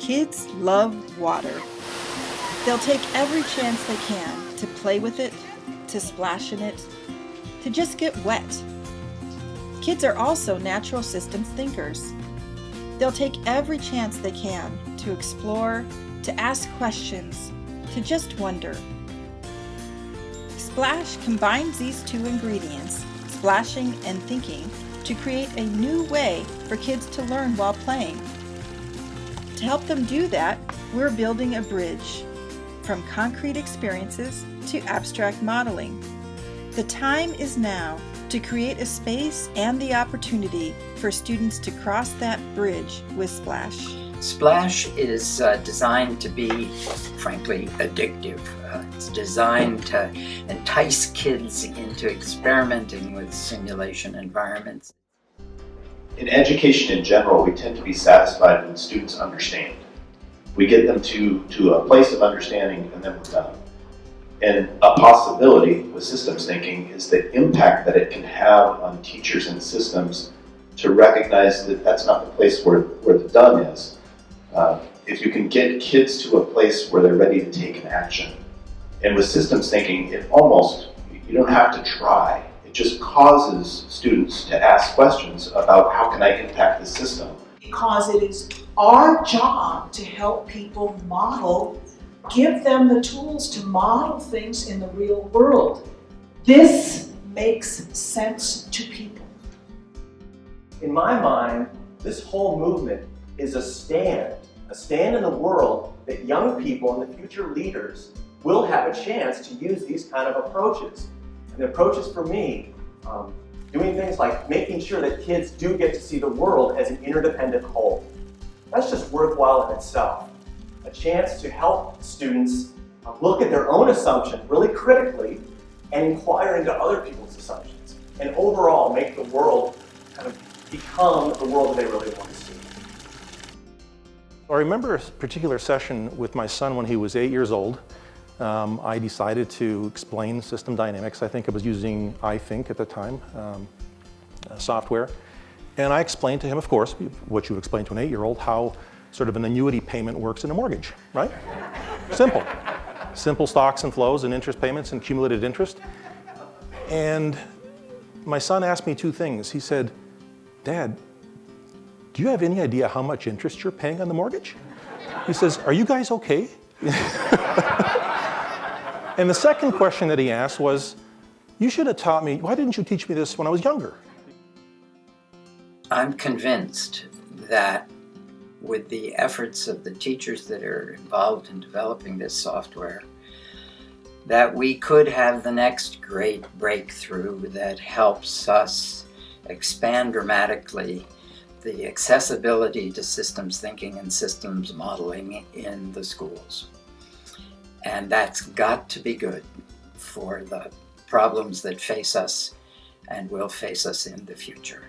Kids love water. They'll take every chance they can to play with it, to splash in it, to just get wet. Kids are also natural systems thinkers. They'll take every chance they can to explore, to ask questions, to just wonder. Splash combines these two ingredients, splashing and thinking, to create a new way for kids to learn while playing. To help them do that, we're building a bridge from concrete experiences to abstract modeling. The time is now to create a space and the opportunity for students to cross that bridge with Splash. Splash is designed to be, frankly, addictive. It's designed to entice kids into experimenting with simulation environments. In education in general, we tend to be satisfied when students understand. We get them to a place of understanding and then we're done. And a possibility with systems thinking is the impact that it can have on teachers and systems to recognize that that's not the place where the done is. If you can get kids to a place where they're ready to take an action. And with systems thinking, you don't have to try. It just causes students to ask questions about how can I impact the system. Because it is our job to help people model, give them the tools to model things in the real world. This makes sense to people. In my mind, this whole movement is a stand in the world that young people and the future leaders will have a chance to use these kind of approaches. And the approaches for me, doing things like making sure that kids do get to see the world as an interdependent whole. That's just worthwhile in itself. A chance to help students look at their own assumptions really critically and inquire into other people's assumptions. And overall make the world kind of become the world that they really want to see. I remember a particular session with my son when he was 8 years old. I decided to explain system dynamics. I think I was using iThink at the time, software. And I explained to him, of course, what you would explain to an 8-year-old, how sort of an annuity payment works in a mortgage, right? Simple. Simple stocks and flows and interest payments and accumulated interest. And my son asked me two things. He said, "Dad, do you have any idea how much interest you're paying on the mortgage?" He says, "Are you guys okay?" And the second question that he asked was, "You should have taught me, why didn't you teach me this when I was younger?" I'm convinced that with the efforts of the teachers that are involved in developing this software, that we could have the next great breakthrough that helps us expand dramatically the accessibility to systems thinking and systems modeling in the schools. And that's got to be good for the problems that face us and will face us in the future.